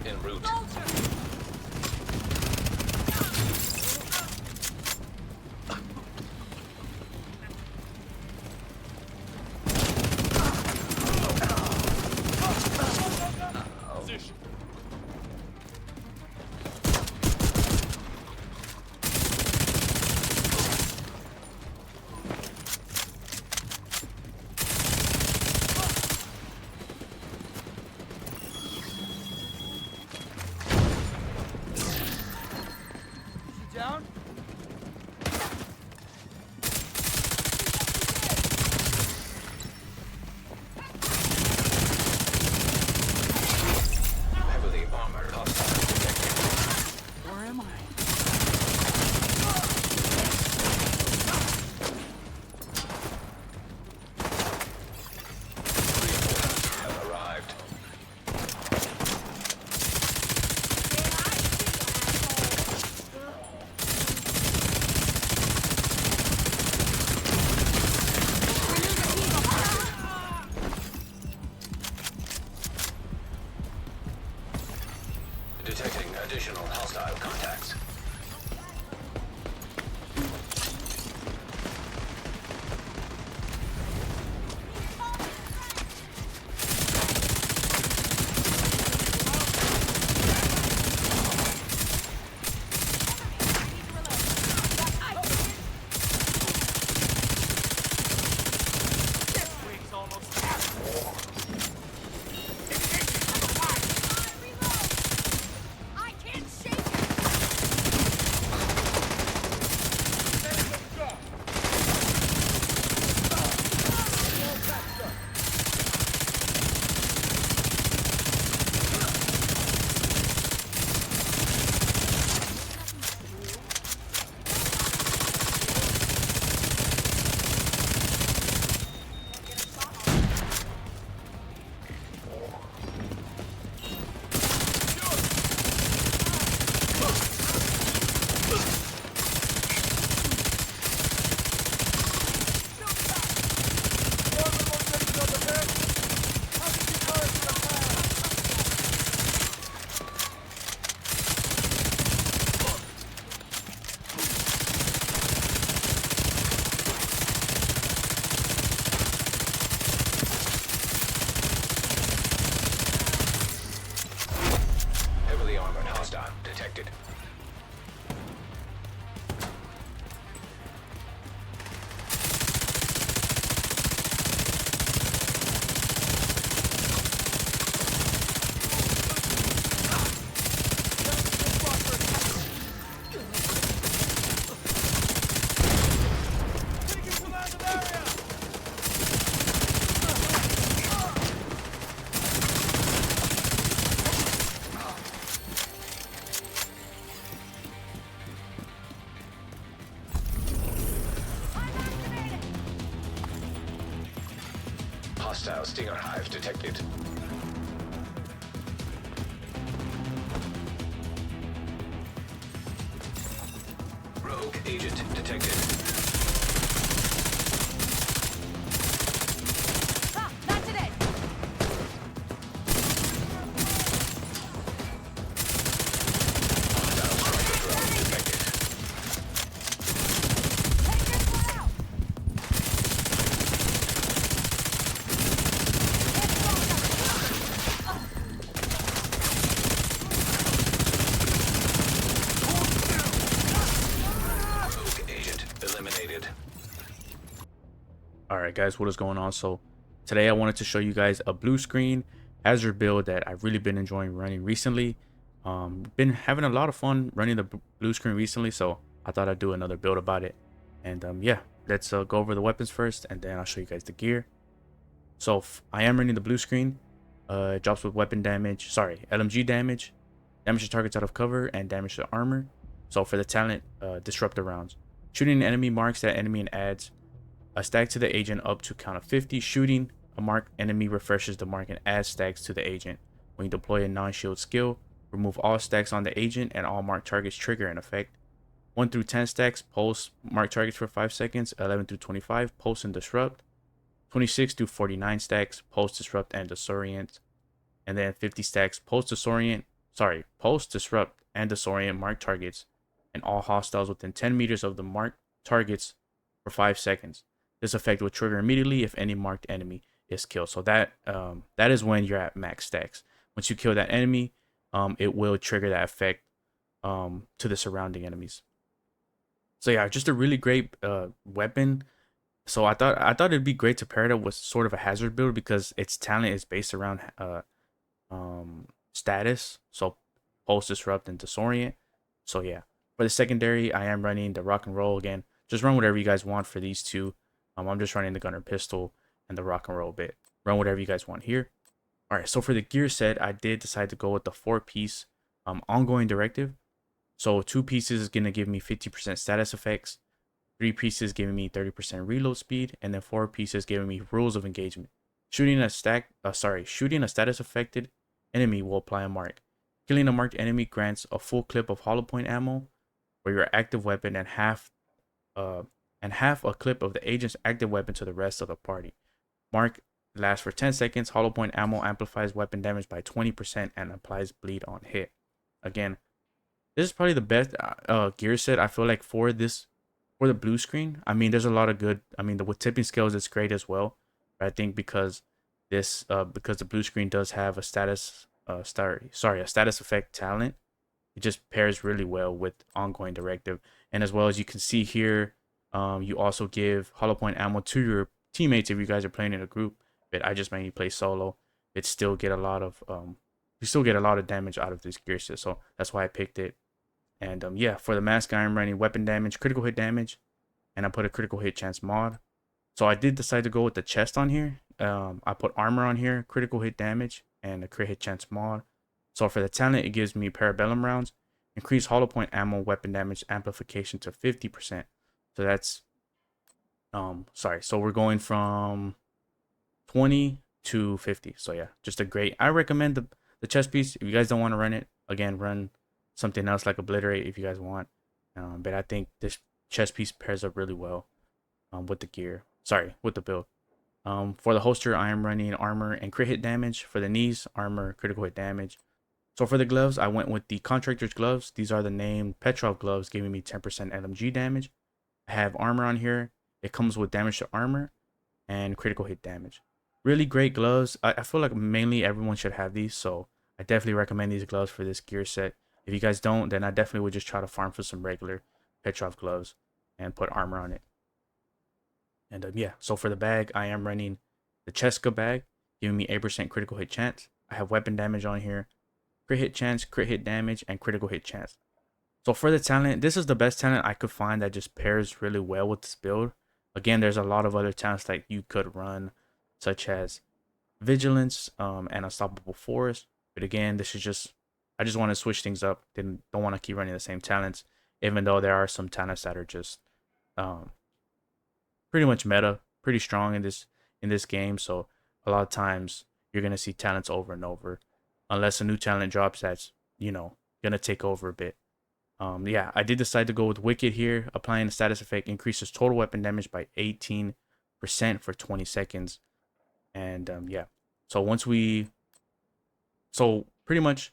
en route. Position. Down? Heavily armored hostiles detected. Where am I? Reinforcements have arrived. Detecting additional hostile contacts. Wings almost. I can't shake it! Heavily armored hostile detected. Hostile stinger hive detected. Rogue agent detected. Ah, not today! Hostile striker drone detected. Take this one out! Rogue agent eliminated. All right, guys, what is going on? So today I wanted to show you guys a blue screen hazard build that I've really been enjoying running recently. Been having a lot of fun running the blue screen recently, so I thought I'd do another build about it. And yeah, let's go over the weapons first, and then I'll show you guys the gear. So I am running the blue screen. It drops with weapon damage, sorry, LMG damage, damage to targets out of cover, and damage to armor. So for the talent, disruptor rounds. Shooting an enemy marks that enemy and adds a stack to the agent up to count of 50. Shooting a marked enemy refreshes the mark and adds stacks to the agent. When you deploy a non-shield skill, remove all stacks on the agent and all marked targets trigger an effect. 1 through 10 stacks, pulse marked targets for 5 seconds. 11 through 25, pulse and disrupt. 26 through 49 stacks, pulse, disrupt, and disorient. And then 50 stacks, pulse, disorient, pulse, disrupt, and disorient marked targets and all hostiles within 10 meters of the marked targets for 5 seconds. This effect will trigger immediately if any marked enemy is killed. So that that is when you're at max stacks. Once you kill that enemy, it will trigger that effect to the surrounding enemies. So yeah, just a really great weapon. So I thought it'd be great to pair it up with sort of a hazard build because its talent is based around status. So pulse, disrupt, and disorient. So yeah, for the secondary, I am running the rock and roll again. Just run whatever you guys want for these two. I'm just running the gunner pistol and the rock and roll bit. Run whatever you guys want here. All right, so for the gear set, I did decide to go with the 4-piece ongoing directive. So 2 pieces is gonna give me 50% status effects, 3 pieces giving me 30% reload speed, and then 4 pieces giving me rules of engagement. Shooting a status affected enemy will apply a mark. Killing a marked enemy grants a full clip of hollow point ammo for your active weapon and half a clip of the agent's active weapon to the rest of the party. Mark lasts for 10 seconds. Hollow point ammo amplifies weapon damage by 20% and applies bleed on hit. Again, this is probably the best gear set I feel like for the Bluescreen. I mean, there's a lot of good. I mean, with tipping scales, it's great as well. But I think because the Bluescreen does have a status effect talent, it just pairs really well with ongoing directive. And as well as you can see here, you also give hollow point ammo to your teammates if you guys are playing in a group. But I just mainly play solo. It still get a lot of you still get a lot of damage out of this gear set, so that's why I picked it. And yeah, for the mask, I'm running weapon damage, critical hit damage, and I put a critical hit chance mod. So I did decide to go with the chest on here. I put armor on here, critical hit damage, and a crit hit chance mod. So for the talent, it gives me parabellum rounds, increase hollow point ammo weapon damage amplification to 50%. So that's so we're going from 20 to 50. So yeah, just a great. I recommend the chest piece. If you guys don't want to run it, again, run something else like obliterate if you guys want. But I think this chest piece pairs up really well with the gear. With the build. For the holster, I am running armor and crit hit damage. For the knees, armor, critical hit damage. So for the gloves, I went with the contractor's gloves. These are the named Petrov gloves, giving me 10% LMG damage. I have armor on here. It comes with damage to armor and critical hit damage. Really great gloves. I feel like mainly everyone should have these, so I definitely recommend these gloves for this gear set. If you guys don't, then I definitely would just try to farm for some regular Petrov gloves and put armor on it. And yeah, so for the bag, I am running the Cheska bag, giving me 8% critical hit chance. I have weapon damage on here, crit hit chance, crit hit damage, and critical hit chance. So for the talent, this is the best talent I could find that just pairs really well with this build. Again, there's a lot of other talents that you could run, such as Vigilance and Unstoppable Force. But again, this is just, I just want to switch things up. Don't want to keep running the same talents, even though there are some talents that are just pretty much meta, pretty strong in this game. So a lot of times you're gonna see talents over and over, unless a new talent drops that's gonna take over a bit. Yeah, I did decide to go with Wicked here. Applying the status effect increases total weapon damage by 18% for 20 seconds. And yeah, so pretty much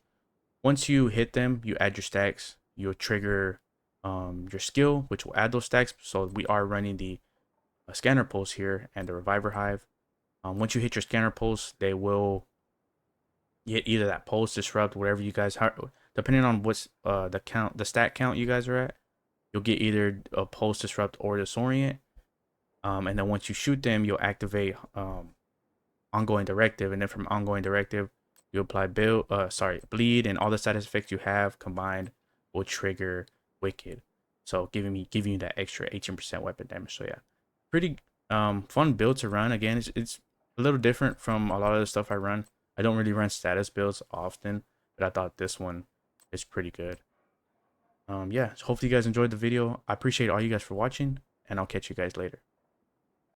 once you hit them, you add your stacks. You'll trigger your skill, which will add those stacks. So we are running the scanner pulse here and the reviver hive. Once you hit your scanner pulse, they will get either that pulse, disrupt, whatever you guys depending on what's the stat count you guys are at, you'll get either a pulse, disrupt, or disorient. And then once you shoot them, you'll activate ongoing directive, and then from ongoing directive, you apply bleed, and all the status effects you have combined will trigger Wicked. So giving you that extra 18% weapon damage. So yeah, pretty fun build to run. Again, it's a little different from a lot of the stuff I run. I don't really run status builds often, but I thought this one is pretty good. Yeah, so hopefully you guys enjoyed the video. I appreciate all you guys for watching, and I'll catch you guys later.